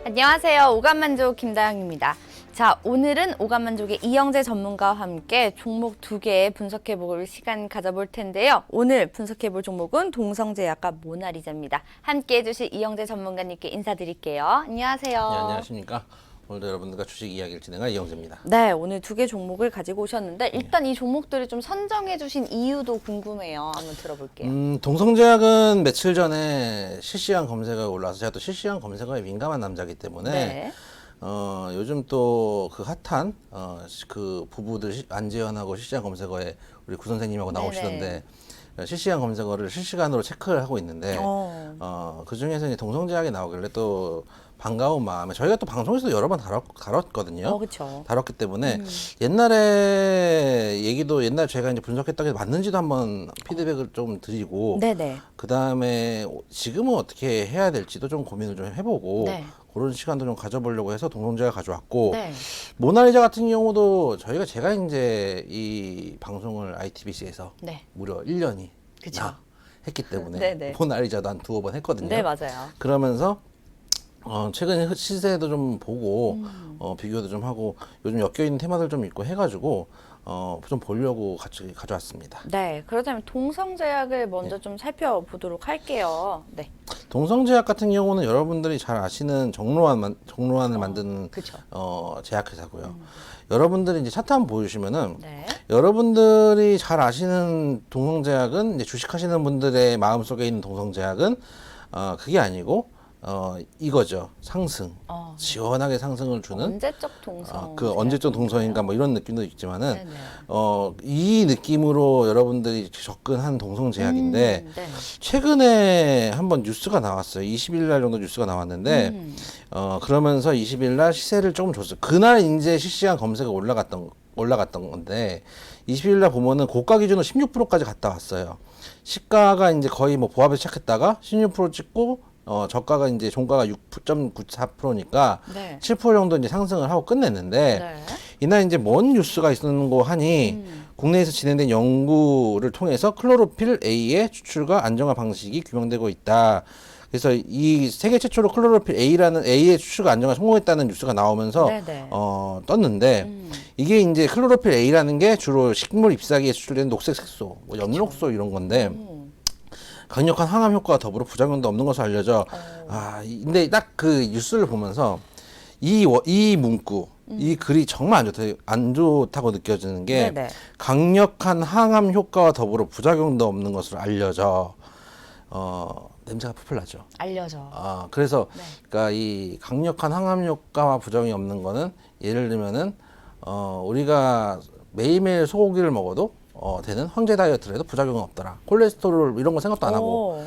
안녕하세요. 오감만족 김다영입니다. 자, 오늘은 오감만족의 이영재 전문가와 함께 종목 2개 분석해볼 시간 가져볼 텐데요. 오늘 분석해볼 종목은 동성제약과 모나리자입니다. 함께 해주실 이영재 전문가님께 인사드릴게요. 안녕하세요. 네, 안녕하십니까. 오늘도 여러분들과 주식 이야기를 진행할 이영재입니다. 네, 오늘 2개 종목을 가지고 오셨는데 일단 이 종목들을 좀 선정해 주신 이유도 궁금해요. 한번 들어볼게요. 동성제약은 며칠 전에 실시간 검색어에 올라와서 제가 또 실시간 검색어에 민감한 남자이기 때문에 네. 요즘 또 그 핫한 그 부부들 안재현하고 실시간 검색어에 우리 구 선생님하고 나오시던데 실시간 검색어를 실시간으로 체크를 하고 있는데 그 중에서 이제 동성제약이 나오길래 또 반가운 마음에 저희가 또 방송에서도 여러 번 다뤘거든요. 그렇죠. 다뤘기 때문에 옛날에 얘기도 옛날 제가 이제 분석했던 게 맞는지도 한번 피드백을 좀 드리고 네네. 그 다음에 지금은 어떻게 해야 될지도 좀 고민을 좀 해보고 네. 그런 시간도 좀 가져보려고 해서 동성제가 가져왔고 네. 모나리자 같은 경우도 제가 이제 이 방송을 ITBC에서 네. 무려 1년이 그쵸. 했기 때문에 네네. 모나리자도 한 2번 했거든요. 네, 맞아요. 그러면서 최근 시세도 좀 보고 비교도 좀 하고 요즘 엮여있는 테마들 좀 있고 해가지고 좀 보려고 같이 가져왔습니다. 네, 그렇다면 동성제약을 먼저 좀 살펴보도록 할게요. 네. 동성제약 같은 경우는 여러분들이 잘 아시는 정로환을 만드는 그쵸. 제약회사고요. 여러분들이 이제 차트 한번 보여주시면은 네. 여러분들이 잘 아시는 동성제약은 이제 주식하시는 분들의 마음속에 있는 동성제약은 그게 아니고 이거죠. 상승. 시원하게 상승을 주는 언제적 동성. 그 언제적 동성인가 뭐 이런 느낌도 있지만은 네네. 이 느낌으로 여러분들이 접근한 동성제약인데 네. 최근에 한번 뉴스가 나왔어요. 20일 날 정도 뉴스가 나왔는데 그러면서 20일 날 시세를 조금 줬어요. 그날 이제 실시간 검색에 올라갔던 건데 20일 날 보면은 고가 기준으로 16%까지 갔다 왔어요. 시가가 이제 거의 뭐 보합을 시작했다가 16% 찍고 저가가 이제 종가가 6.94%니까 네. 7% 정도 이제 상승을 하고 끝냈는데 네. 이날 이제 뭔 뉴스가 있었는고 하니 국내에서 진행된 연구를 통해서 클로로필 A의 추출과 안정화 방식이 규명되고 있다. 그래서 이 세계 최초로 클로로필 A의 추출과 안정화 성공했다는 뉴스가 나오면서 네네. 떴는데 이게 이제 클로로필 A라는 게 주로 식물 잎사귀에 추출되는 녹색 색소, 뭐 엽록소 이런 건데 강력한 항암 효과와 더불어 부작용도 없는 것으로 알려져. 근데 딱 그 뉴스를 보면서 이 문구, 이 글이 정말 안 좋다고 느껴지는 게 네네. 강력한 항암 효과와 더불어 부작용도 없는 것으로 알려져. 냄새가 풀풀 나죠. 알려져. 그래서 네. 그러니까 이 강력한 항암 효과와 부작용이 없는 거는 예를 들면은 우리가 매일매일 소고기를 먹어도 되는 황제 다이어트를 해도 부작용은 없더라. 콜레스테롤 이런 거 생각도 안 하고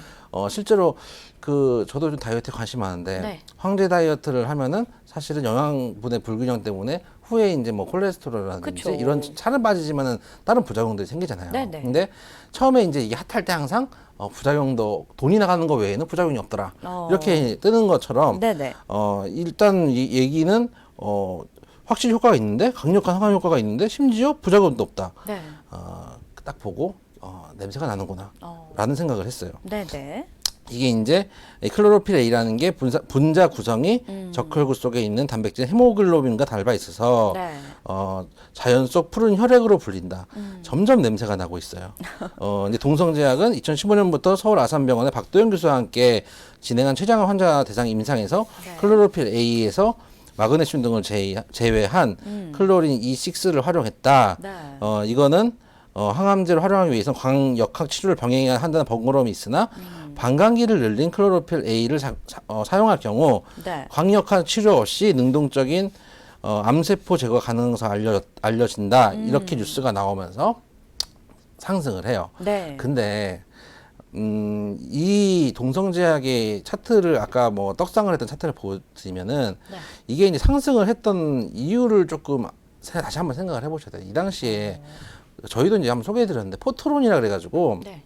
실제로 저도 좀 다이어트에 관심 많은데 네. 황제 다이어트를 하면은 사실은 영양분의 불균형 때문에 후에 이제 뭐 콜레스테롤이라든지 그쵸. 이런 살은 빠지지만은 다른 부작용들이 생기잖아요. 네네. 근데 처음에 이제 이게 핫할 때 항상 부작용도 돈이 나가는 거 외에는 부작용이 없더라. 이렇게 뜨는 것처럼 네네. 일단 이 얘기는 확실히 효과가 있는데 강력한 항암 효과가 있는데 심지어 부작용도 없다. 네. 딱 보고 냄새가 나는구나 라는 생각을 했어요. 네네. 이게 이제 클로로필 A라는 게 분자 구성이 적혈구 속에 있는 단백질 헤모글로빈과 닮아 있어서 네. 자연 속 푸른 혈액으로 불린다. 점점 냄새가 나고 있어요. 이제 동성제약은 2015년부터 서울 아산병원의 박도영 교수와 함께 진행한 췌장암 환자 대상 임상에서 클로로필 A에서 마그네슘 등을 제외한 클로린 E6를 활용했다. 네. 이거는 항암제를 활용하기 위해서 광역학 치료를 병행해야 한다는 번거로움이 있으나 반감기를 늘린 클로로필 A를 사용할 경우 네. 광역학 치료 없이 능동적인 암세포 제거가 가능한 것으로 알려진다. 이렇게 뉴스가 나오면서 상승을 해요. 네. 근데 이 동성제약의 차트를 아까 뭐 떡상을 했던 차트를 보시면은 이게 이제 상승을 했던 이유를 조금 다시 한번 생각을 해보셔야 돼요. 이 당시에 저희도 이제 한번 소개해드렸는데 포트론이라 그래가지고 네.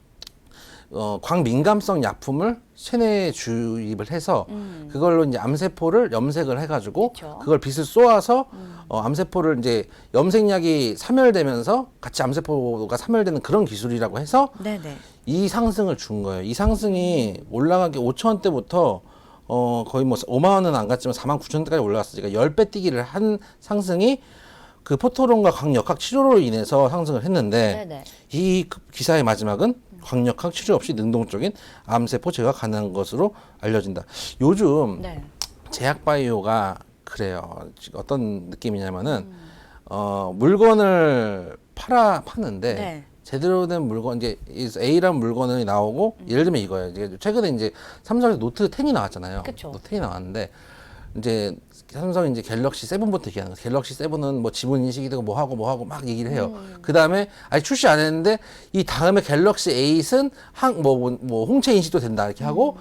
광민감성 약품을 체내에 주입을 해서 그걸로 이제 암세포를 염색을 해가지고 그쵸. 그걸 빛을 쏘아서 암세포를 이제 염색약이 사멸되면서 같이 암세포가 사멸되는 그런 기술이라고 해서 네네. 이 상승을 준 거예요. 이 상승이 올라가기 5,000원대부터 거의 뭐 5만 원은 안 갔지만 4만 9천 원까지 올라갔어요. 그러니까 10배 뛰기를 한 상승이 그 포토론과 광역학 치료로 인해서 상승을 했는데 네네. 이 기사의 마지막은 광역학 치료 없이 능동적인 암세포 제거가 가능한 것으로 알려진다. 요즘 네. 제약바이오가 그래요. 어떤 느낌이냐면은 물건을 파는데 네. 제대로 된 물건 이제 A라는 물건이 나오고 예를 들면 이거예요. 이제 최근에 이제 삼성에서 노트 10이 나왔잖아요. 그쵸. 노트 10이 나왔는데 이제 삼성이 이제 갤럭시 7부터 얘기하는 거예요. 갤럭시 7은 뭐 지분 인식이 되고 뭐 하고 막 얘기를 해요. 그 다음에 아직 출시 안 했는데 이 다음에 갤럭시 8은 뭐 홍채 인식도 된다 이렇게 하고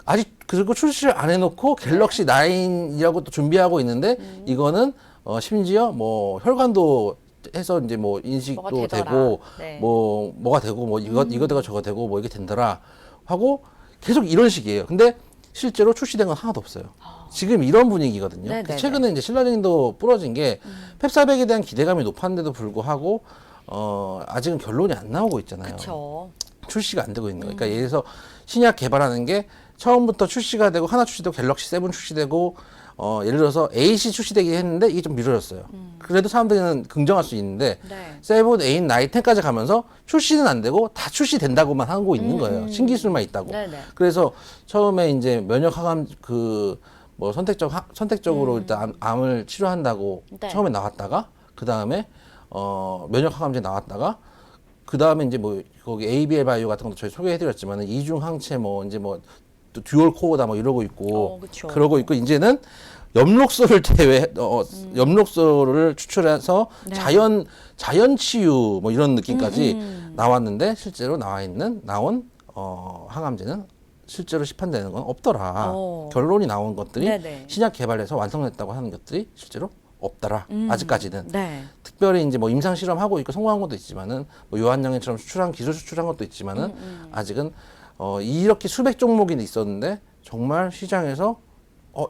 아직 그리고 출시를 안 해놓고 갤럭시 9이라고 또 준비하고 있는데 이거는 심지어 뭐 혈관도 해서 이제 뭐 인식도 뭐가 되더라. 되고 네. 뭐가 되고 뭐 이거 되고 저거 되고 뭐 이게 된더라 하고 계속 이런 식이에요. 근데 실제로 출시된 건 하나도 없어요. 지금 이런 분위기거든요. 네네네. 최근에 이제 신라젠도 부러진 게 펩사백에 대한 기대감이 높았는데도 불구하고 아직은 결론이 안 나오고 있잖아요. 그렇죠. 출시가 안 되고 있는 거예요. 그러니까 예를 들어서 신약 개발하는 게 처음부터 출시가 되고 하나 출시되고 갤럭시 7 출시되고 예를 들어서 AC 출시되긴 했는데 이게 좀 미뤄졌어요. 그래도 사람들은 긍정할 수 있는데 네. 7, 8, 9, 10까지 가면서 출시는 안 되고 다 출시된다고만 하고 있는 거예요. 신기술만 있다고. 네네. 그래서 처음에 이제 면역 항암 뭐 선택적으로 일단 암을 치료한다고 네. 처음에 나왔다가 그 다음에 면역 항암제 나왔다가 그 다음에 이제 뭐 거기 ABL 바이오 같은 것도 저희 소개해드렸지만 이중 항체 뭐 이제 뭐 또 듀얼 코어다 뭐 이러고 있고 그쵸. 그러고 있고 이제는 엽록소를 엽록소를 추출해서 네. 자연 치유 뭐 이런 느낌까지 나왔는데 실제로 나온 항암제는 실제로 시판되는 건 없더라. 결론이 나온 것들이 네네. 신약 개발해서 완성됐다고 하는 것들이 실제로 없더라. 아직까지는. 네. 특별히 이제 뭐 임상 실험하고 있고 성공한 것도 있지만은 뭐 요한양처럼 기술 수출한 것도 있지만은 아직은 이렇게 수백 종목이 있었는데 정말 시장에서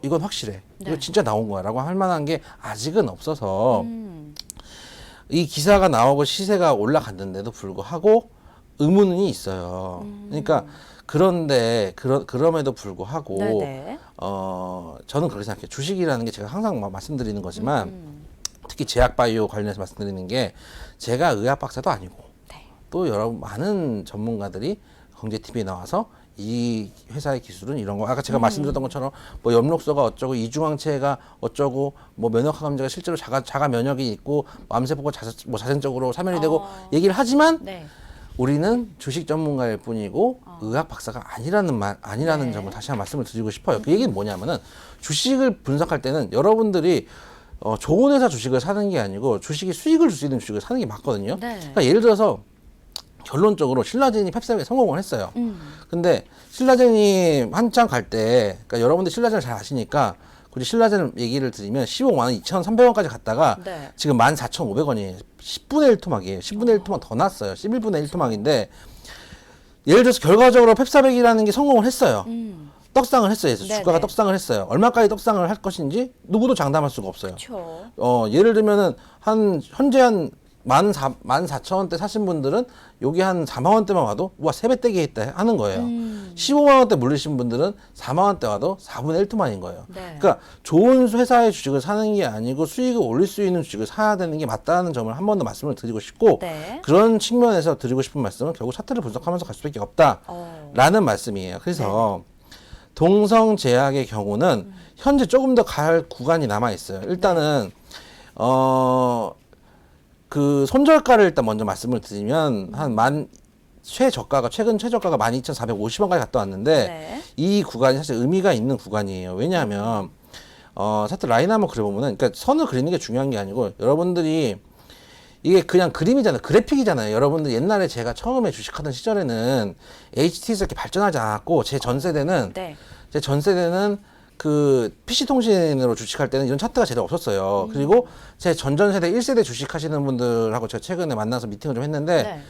이건 확실해. 이거 네. 진짜 나온 거야라고 할 만한 게 아직은 없어서 이 기사가 나오고 시세가 올라갔는데도 불구하고 의문이 있어요. 그러니까 그런데 그럼에도 불구하고 네네. 저는 그렇게 생각해요. 주식이라는 게 제가 항상 말씀드리는 거지만 특히 제약바이오 관련해서 말씀드리는 게 제가 의학 박사도 아니고 네. 또 여러분 많은 전문가들이 경제 TV에 나와서 이 회사의 기술은 이런 거 아까 제가 말씀드렸던 것처럼 뭐 엽록소가 어쩌고 이중항체가 어쩌고 뭐 면역항암제가 실제로 자가 면역이 있고 암세포가 자생적으로 사면이 되고 얘기를 하지만 네. 우리는 주식 전문가일 뿐이고 의학 박사가 아니라는 네. 점을 다시 한번 말씀을 드리고 싶어요. 그 얘기는 뭐냐면은 주식을 분석할 때는 여러분들이 좋은 회사 주식을 사는 게 아니고 주식이 수익을 줄 수 있는 주식을 사는 게 맞거든요. 네. 그러니까 예를 들어서 결론적으로 신라젠이 펩사백에 성공을 했어요. 근데 신라젠이 한창 갈 때, 그러니까 여러분들 신라젠을 잘 아시니까 굳이 신라젠 얘기를 드리면 15만 원, 2,300원까지 갔다가 네. 지금 14,500원이에요. 10분의 1 토막이에요. 10분의 1 토막 더 났어요. 11분의 1 토막인데 예를 들어서 결과적으로 펩사백이라는 게 성공을 했어요. 떡상을 했어요. 그래서 네네. 주가가 떡상을 했어요. 얼마까지 떡상을 할 것인지 누구도 장담할 수가 없어요. 그렇죠. 예를 들면은 현재 한 14,000원대 사신 분들은 여기 한 4만 원대만 와도 와 3배 떼기 했다 하는 거예요. 15만 원대 물리신 분들은 4만 원대 와도 4분의 1 토만인 거예요. 네. 그러니까 좋은 회사의 주식을 사는 게 아니고 수익을 올릴 수 있는 주식을 사야 되는 게 맞다는 점을 한 번 더 말씀을 드리고 싶고 네. 그런 측면에서 드리고 싶은 말씀은 결국 차트를 분석하면서 갈 수밖에 없다라는 말씀이에요. 그래서 동성제약의 경우는 현재 조금 더 갈 구간이 남아 있어요. 일단은 그 손절가를 일단 먼저 말씀을 드리면 최근 최저가가 12,450원까지 갔다 왔는데 네. 이 구간이 사실 의미가 있는 구간이에요. 왜냐하면 차트 라인 한번 그려보면은 그러니까 선을 그리는 게 중요한 게 아니고 여러분들이 이게 그냥 그림이잖아요. 그래픽이잖아요. 여러분들 옛날에 제가 처음에 주식하던 시절에는 HT에서 이렇게 발전하지 않았고 제 전 세대는 네. 그 PC통신으로 주식할 때는 이런 차트가 제대로 없었어요. 그리고 제 전전세대 1세대 주식하시는 분들하고 제가 최근에 만나서 미팅을 좀 했는데 네.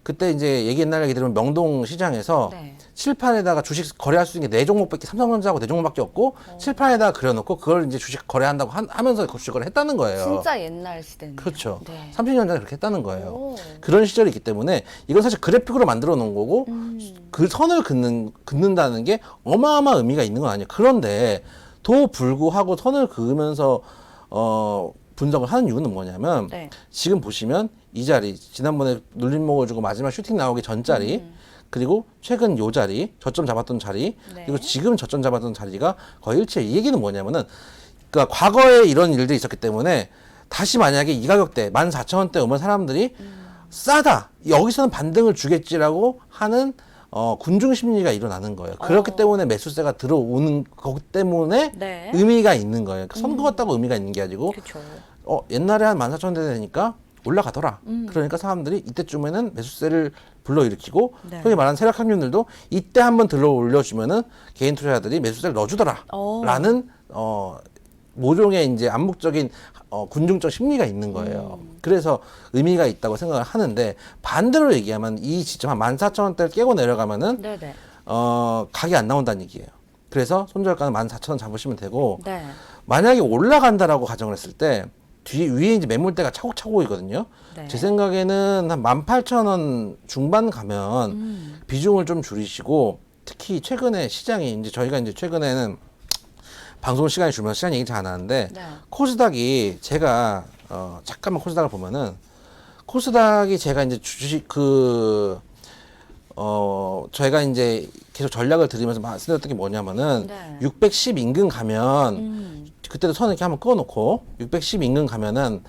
그때 이제 옛날 얘기 들으면 명동 시장에서 네. 칠판에다가 주식 거래할 수 있는 게 4종목밖에 삼성전자하고 4종목밖에 없고 칠판에다가 그려놓고 그걸 이제 주식 거래한다고 하면서 그 주식을 했다는 거예요. 진짜 옛날 시대네요. 그렇죠. 네. 30년 전에 그렇게 했다는 거예요. 오. 그런 시절이 있기 때문에 이건 사실 그래픽으로 만들어 놓은 거고 그 선을 긋는다는 게 어마어마한 의미가 있는 건 아니에요. 그런데 도 불구하고 선을 그으면서 분석을 하는 이유는 뭐냐면 네. 지금 보시면 이 자리 지난번에 눌림목을 주고 마지막 슈팅 나오기 전 자리 그리고 최근 요 자리 저점 잡았던 자리 네. 그리고 지금 저점 잡았던 자리가 거의 일치해. 이 얘기는 뭐냐면은 그러니까 과거에 이런 일들이 있었기 때문에 다시 만약에 이 가격대 14,000원대 오면 사람들이 싸다 여기서는 반등을 주겠지라고 하는 군중 심리가 일어나는 거예요. 그렇기 때문에 매수세가 들어오는 것 때문에 네. 의미가 있는 거예요. 선 그었다고 의미가 있는 게 아니고 그렇죠. 옛날에 한 14,000원대 되니까 올라가더라. 그러니까 사람들이 이때쯤에는 매수세를 불러일으키고 네. 소위 말하는 세력 확률들도 이때 한번 들어 올려주면은 개인 투자자들이 매수세를 넣어주더라. 라는 모종의 이제 암묵적인 군중적 심리가 있는 거예요. 그래서 의미가 있다고 생각을 하는데 반대로 얘기하면 이 지점 한 14,000원대를 깨고 내려가면은 네네. 각이 안 나온다는 얘기예요. 그래서 손절가는 14,000원 잡으시면 되고 네. 만약에 올라간다라고 가정을 했을 때 위에 이제 매물대가 차곡차곡이거든요. 네. 제 생각에는 한 18,000원 중반 가면 비중을 좀 줄이시고 특히 최근에 시장이 이제 저희가 이제 최근에는 방송 시간이 줄면서 시간 얘기 잘 안 하는데 네. 코스닥이 제가 잠깐만 코스닥을 보면은 코스닥이 제가 이제 주식 저희가 이제 계속 전략을 들으면서 말씀드렸던 게 뭐냐면은 네. 610 인근 가면 그때도 선을 이렇게 한번 꺼놓고 610 인근 가면은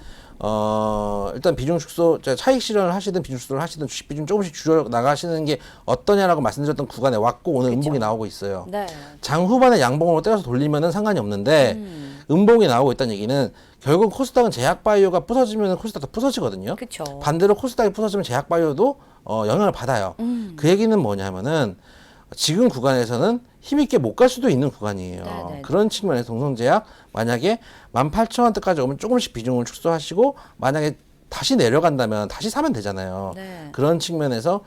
일단 비중 축소, 차익 실현을 하시든 비중 축소를 하시든 주식 비중 조금씩 줄여 나가시는 게 어떠냐라고 말씀드렸던 구간에 왔고 오늘 음봉이 나오고 있어요. 네. 장 후반에 양봉으로 때려서 돌리면은 상관이 없는데 음봉이 나오고 있다는 얘기는 결국 코스닥은 제약바이오가 부서지면 코스닥도 부서지거든요. 그렇죠. 반대로 코스닥이 부서지면 제약바이오도 영향을 받아요. 그 얘기는 뭐냐면은 지금 구간에서는 힘있게 못 갈 수도 있는 구간이에요. 네네. 그런 측면에서 동성제약 만약에 18,000원대까지 오면 조금씩 비중을 축소하시고 만약에 다시 내려간다면 다시 사면 되잖아요. 네. 그런 측면에서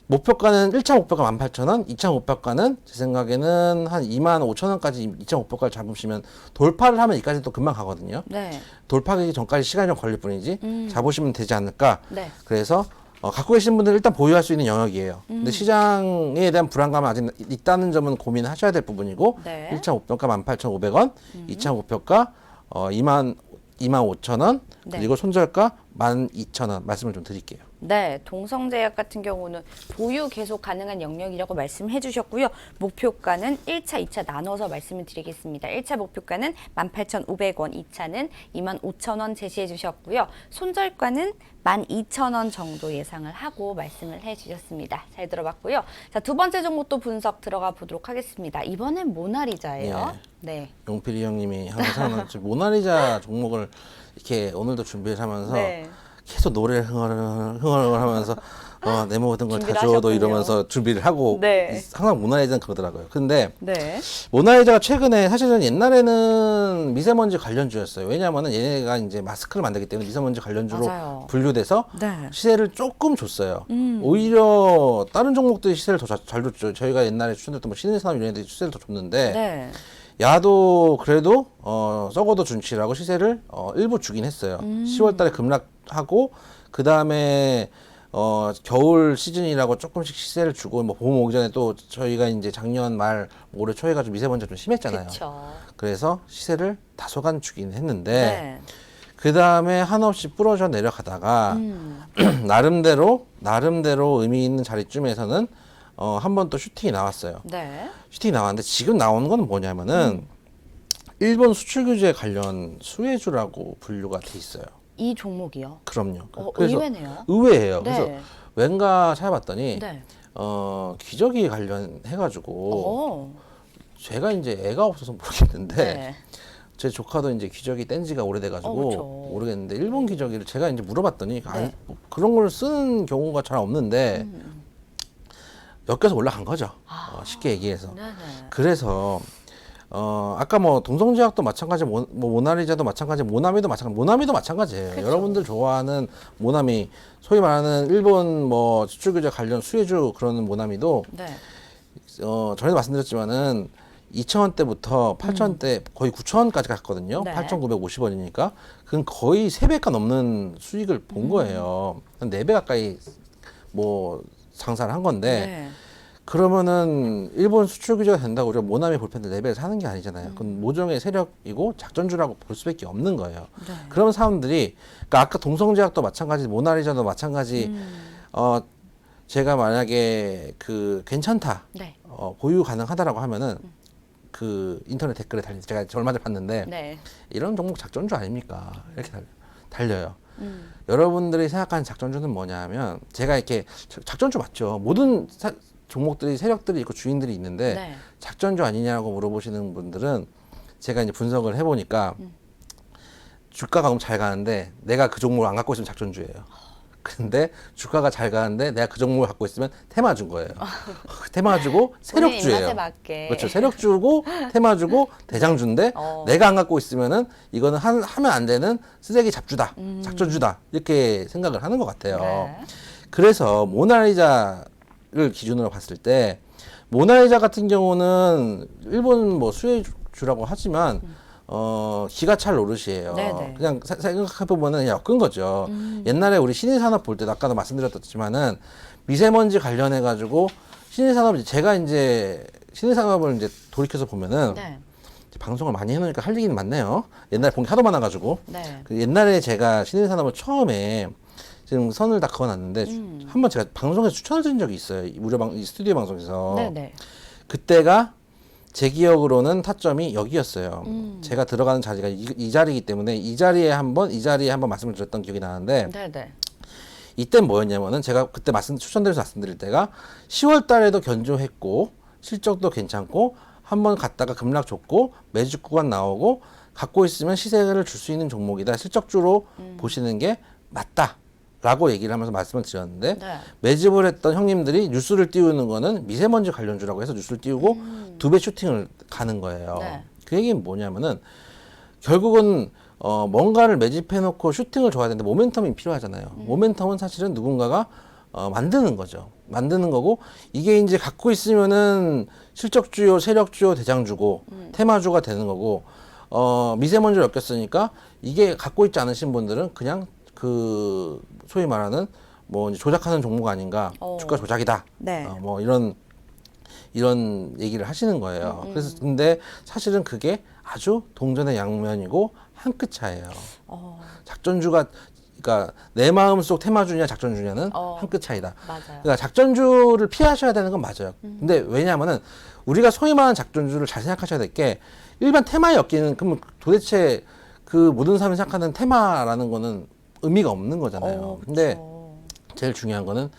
목표가는 1차 목표가 18,000원, 2차 목표가는 제 생각에는 한 25,000원까지 2차 목표가를 잡으시면 돌파를 하면 이까지 또 금방 가거든요. 네. 돌파하기 전까지 시간이 좀 걸릴 뿐이지 잡으시면 되지 않을까. 네. 그래서 갖고 계신 분들은 일단 보유할 수 있는 영역이에요. 근데 시장에 대한 불안감은 아직 있다는 점은 고민하셔야 될 부분이고 네. 1차 목표가 18,500원, 2차 목표가 25,000원, 네. 그리고 손절가 12,000원 말씀을 좀 드릴게요. 네, 동성제약 같은 경우는 보유 계속 가능한 영역이라고 말씀해 주셨고요. 목표가는 1차, 2차 나눠서 말씀을 드리겠습니다. 1차 목표가는 18,500원, 2차는 25,000원 제시해 주셨고요. 손절가는 12,000원 정도 예상을 하고 말씀을 해 주셨습니다. 잘 들어봤고요. 자, 두 번째 종목도 분석 들어가 보도록 하겠습니다. 이번엔 모나리자예요. 네. 용필이 형님이 항상 모나리자 종목을 이렇게 오늘도 준비를 하면서 네. 계속 노래를 흥얼흥얼하면서 내 모든 걸 다 준비를 줘도 하셨군요. 이러면서 준비를 하고 네. 항상 모나리자는 그러더라고요. 근데 네. 모나리자가 최근에 사실은 옛날에는 미세먼지 관련주였어요. 왜냐하면 얘네가 이제 마스크를 만들기 때문에 미세먼지 관련주로 맞아요. 분류돼서 네. 시세를 조금 줬어요. 오히려 다른 종목들이 시세를 더 잘 줬죠. 저희가 옛날에 추천했던 뭐 신인산업 이런 애들이 시세를 더 줬는데 네. 야도 그래도 썩어도 준치라고 시세를 일부 주긴 했어요. 10월 달에 급락하고 그 다음에 겨울 시즌이라고 조금씩 시세를 주고 뭐 봄 오기 전에 또 저희가 이제 작년 말 올해 초에가 좀 미세먼지가 좀 심했잖아요. 그렇죠. 그래서 시세를 다소간 주긴 했는데 네. 그 다음에 한없이 부러져 내려가다가 나름대로 의미 있는 자리쯤에서는 한 번 또 슈팅이 나왔어요. 네. 슈팅이 나왔는데 지금 나오는 건 뭐냐면은 일본 수출 규제 관련 수혜주라고 분류가 돼 있어요. 이 종목이요. 그럼요. 의외네요. 의외예요. 네. 그래서 왠가 찾아봤더니 네. 기저귀 관련해가지고 오. 제가 이제 애가 없어서 모르겠는데 네. 제 조카도 이제 기저귀 뗀 지가 오래돼가지고 그렇죠. 모르겠는데 일본 기저귀를 제가 이제 물어봤더니 네. 그런 걸 쓰는 경우가 잘 없는데 엮여서 올라간 거죠. 쉽게 얘기해서. 네네. 그래서 아까 뭐 동성제약도 마찬가지, 모나리자도 마찬가지, 모나미도 마찬가지예요. 그쵸. 여러분들 좋아하는 모나미, 소위 말하는 일본 뭐 수출 규제 관련 수혜주 그런 모나미도 네. 전에도 말씀드렸지만은 2,000원대부터 8,000원대 거의 9,000원까지 갔거든요. 네. 8,950원이니까 그건 거의 3배가 넘는 수익을 본 거예요. 한 4배 가까이 뭐 상산을 한 건데 네. 그러면은 일본 수출 규제가 된다고 우리가 모나미 볼펜들 4배를 사는 게 아니잖아요. 그건 모종의 세력이고 작전주라고 볼 수밖에 없는 거예요. 네. 그런 사람들이 그러니까 아까 동성제약도 마찬가지, 모나리자도 마찬가지. 제가 만약에 그 괜찮다, 네. 보유 가능하다라고 하면은 그 인터넷 댓글에 제가 얼마 전에 봤는데 네. 이런 종목 작전주 아닙니까? 이렇게 달려요. 여러분들이 생각하는 작전주는 뭐냐 하면 제가 이렇게 작전주 맞죠. 모든 종목들이 세력들이 있고 주인들이 있는데 네. 작전주 아니냐고 물어보시는 분들은 제가 이제 분석을 해보니까 주가가 너무 잘 가는데 내가 그 종목을 안 갖고 있으면 작전주예요. 근데 주가가 잘 가는데 내가 그 종목을 갖고 있으면 테마주인 거예요. 테마주고 본인 입맛에 세력주예요. 맞게. 그렇죠. 세력주고 테마주고 대장주인데 내가 안 갖고 있으면은 이거는 하면 안 되는 쓰레기 잡주다, 작전주다 이렇게 생각을 하는 것 같아요. 네. 그래서 모나리자를 기준으로 봤을 때 모나리자 같은 경우는 일본 뭐 수혜주라고 하지만 기가 찰 노릇이에요. 네네. 그냥 생각해보면은 그냥 엮은 거죠. 옛날에 우리 신일산업 볼 때, 아까도 말씀드렸지만은 미세먼지 관련해가지고 신일산업, 제가 이제 신일산업을 이제 돌이켜서 보면은 네. 방송을 많이 해놓으니까 할 얘기는 많네요. 옛날에 본 게 하도 많아가지고. 네. 그 옛날에 제가 신일산업을 처음에 지금 선을 다 그어놨는데 한번 제가 방송에서 추천을 드린 적이 있어요. 이 스튜디오 방송에서. 네네. 그때가 제 기억으로는 타점이 여기였어요. 제가 들어가는 자리가 이 자리이기 때문에 이 자리에 한번 말씀을 드렸던 기억이 나는데 네네. 이때 뭐였냐면은 제가 그때 추천드려서 말씀드릴 때가 10월 달에도 견조했고 실적도 괜찮고 한번 갔다가 급락 줬고 매집 구간 나오고 갖고 있으면 시세를 줄 수 있는 종목이다. 실적주로 보시는 게 맞다. 라고 얘기를 하면서 말씀을 드렸는데 네. 매집을 했던 형님들이 뉴스를 띄우는 거는 미세먼지 관련주라고 해서 뉴스를 띄우고 2배 슈팅을 가는 거예요. 네. 그 얘기는 뭐냐면은 결국은 뭔가를 매집해놓고 슈팅을 줘야 되는데 모멘텀이 필요하잖아요. 모멘텀은 사실은 누군가가 만드는 거죠. 만드는 거고 이게 이제 갖고 있으면은 실적주요, 세력주요, 대장주고 테마주가 되는 거고 미세먼지를 엮였으니까 이게 갖고 있지 않으신 분들은 그냥 그 소위 말하는 뭐 이제 조작하는 종목 아닌가, 주가 조작이다. 네. 뭐 이런 얘기를 하시는 거예요. 그래서 근데 사실은 그게 아주 동전의 양면이고 한 끗 차이예요. 작전주가 그러니까 내 마음속 테마주냐 작전주냐는 한 끗 차이다. 맞아요. 그러니까 작전주를 피하셔야 되는 건 맞아요. 근데 왜냐하면은 우리가 소위 말하는 작전주를 잘 생각하셔야 될 게 일반 테마에 엮이는 그러면 도대체 그 모든 사람이 생각하는 테마라는 거는 의미가 없는 거잖아요. 근데 제일 중요한 거는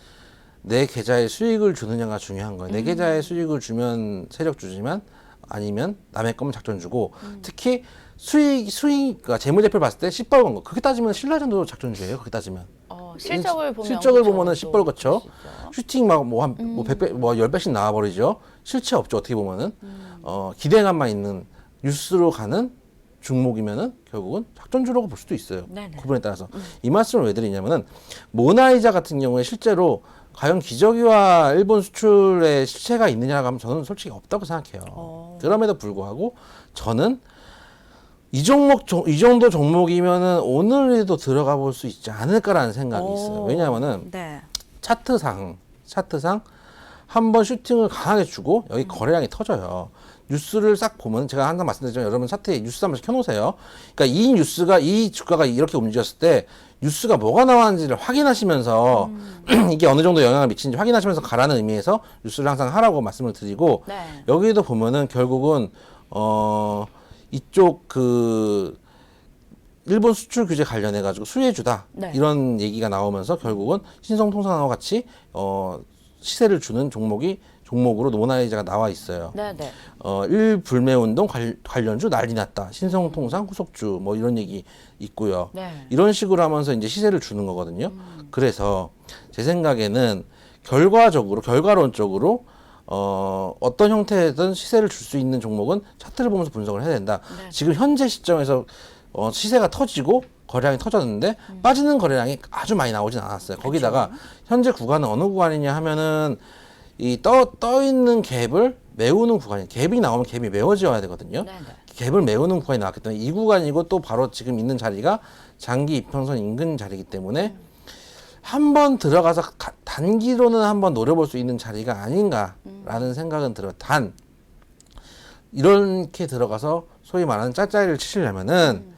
내 계좌에 수익을 주느냐가 중요한 거예요. 내 계좌에 수익을 주면 세력주지만 아니면 남의 거면 작전주고 특히 그러니까 재무제표를 봤을 때 시뻘건 거. 그렇게 따지면 신라전도 작전주예요. 그렇게 따지면. 실적을 보면 실적을 그쵸, 보면은 또 시뻘겑죠. 보시죠. 슈팅 막 뭐 한 뭐 100배 뭐 10배씩 나와 버리죠. 실체 없죠. 어떻게 보면은. 기대감만 있는 뉴스로 가는 종목이면은 결국은 작전주라고 볼 수도 있어요. 네네. 구분에 따라서. 이 말씀을 왜 드리냐면은 모나이자 같은 경우에 실제로 과연 기저귀와 일본 수출의 실체가 있느냐고 하면 저는 솔직히 없다고 생각해요. 그럼에도 불구하고 저는 이 정도 종목이면은 오늘에도 들어가 볼 수 있지 않을까라는 생각이 있어요. 왜냐하면은 네. 차트상 한번 슈팅을 강하게 주고 여기 거래량이 터져요. 뉴스를 싹 보면 제가 항상 말씀드리지만 여러분 차트에 뉴스 한 번씩 켜놓으세요. 그러니까 이 주가가 이렇게 움직였을 때 뉴스가 뭐가 나왔는지를 확인하시면서 이게 어느 정도 영향을 미치는지 확인하시면서 가라는 의미에서 뉴스를 항상 하라고 말씀을 드리고 네. 여기도 보면은 결국은 이쪽 그 일본 수출 규제 관련해 가지고 수혜주다 네. 이런 얘기가 나오면서 결국은 신성통상과 같이 시세를 주는 종목으로 모나리자가 나와 있어요. 네네. 일불매운동 관련주 난리 났다. 신성통상 후속주 뭐 이런 얘기 있고요. 네. 이런 식으로 하면서 이제 시세를 주는 거거든요. 그래서 제 생각에는 결과론적으로 어떤 형태든 시세를 줄 수 있는 종목은 차트를 보면서 분석을 해야 된다. 네. 지금 현재 시점에서 시세가 터지고 거래량이 터졌는데 빠지는 거래량이 아주 많이 나오진 않았어요. 거기다가 현재 구간은 어느 구간이냐 하면은 이 떠 있는 갭을 메우는 구간이, 갭이 나오면 갭이 메워져야 되거든요. 네네. 갭을 메우는 구간이 나왔기 때문에 이 구간이고 또 바로 지금 있는 자리가 장기 이평선 인근 자리이기 때문에 한번 들어가서 단기로는 한번 노려볼 수 있는 자리가 아닌가라는 생각은 들어요. 단 이렇게 들어가서 소위 말하는 짤짤이를 치시려면은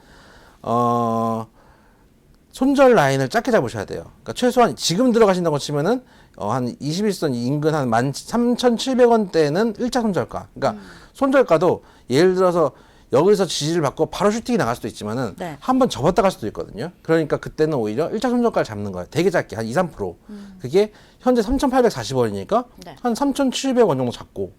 손절 라인을 짧게 잡으셔야 돼요. 그러니까 최소한 지금 들어가신다고 치면은 한 21선 인근 한 13,700원대는 1차 손절가. 그러니까 손절가도 예를 들어서 여기서 지지를 받고 바로 슈팅이 나갈 수도 있지만은 네. 한번 접었다 갈 수도 있거든요. 그러니까 그때는 오히려 1차 손절가를 잡는 거예요. 되게 작게 한 2, 3%. 그게 현재 3,840원이니까 네. 한 3,700원 정도 잡고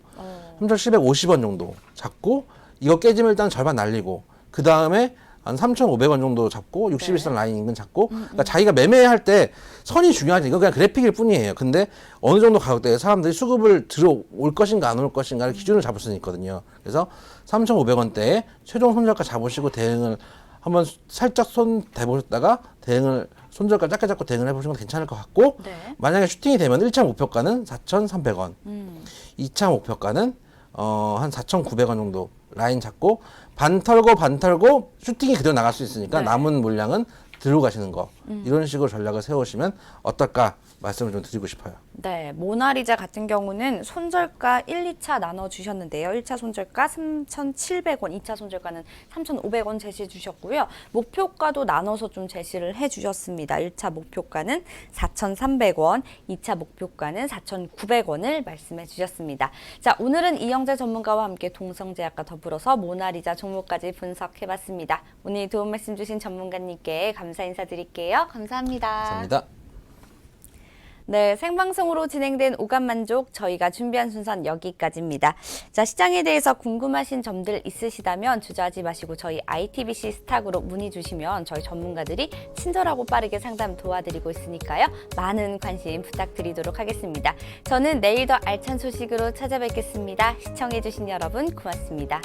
3,750원 정도 잡고 이거 깨지면 일단 절반 날리고 그 다음에 한 3,500원 정도 잡고 61선 라인 인근 잡고 그러니까 자기가 매매할 때 선이 중요하지. 이거 그냥 그래픽일 뿐이에요. 근데 어느 정도 가격대에 사람들이 수급을 들어올 것인가 안 올 것인가를 기준을 잡을 수는 있거든요. 그래서 3,500원대에 최종 손절가 잡으시고 대응을 한번 살짝 손 대보셨다가 대응을 손절가 짧게 잡고 대응을 해보시는 건 괜찮을 것 같고 네. 만약에 슈팅이 되면 1차 목표가는 4,300원 2차 목표가는 한 4,900원 정도 라인 잡고 반 털고 슈팅이 그대로 나갈 수 있으니까 네. 남은 물량은 들고 가시는 거 이런 식으로 전략을 세우시면 어떨까 말씀을 좀 드리고 싶어요. 네, 모나리자 같은 경우는 손절가 1, 2차 나눠 주셨는데요. 1차 손절가 3,700원, 2차 손절가는 3,500원 제시해 주셨고요. 목표가도 나눠서 좀 제시를 해 주셨습니다. 1차 목표가는 4,300원, 2차 목표가는 4,900원을 말씀해 주셨습니다. 자, 오늘은 이영재 전문가와 함께 동성제약과 더불어서 모나리자 종목까지 분석해 봤습니다. 오늘 도움 말씀 주신 전문가님께 감사 인사드릴게요. 감사합니다. 감사합니다. 네, 생방송으로 진행된 오감만족 저희가 준비한 순서는 여기까지입니다. 자, 시장에 대해서 궁금하신 점들 있으시다면 주저하지 마시고 저희 ITBC 스탁으로 문의 주시면 저희 전문가들이 친절하고 빠르게 상담 도와드리고 있으니까요. 많은 관심 부탁드리도록 하겠습니다. 저는 내일 더 알찬 소식으로 찾아뵙겠습니다. 시청해주신 여러분 고맙습니다.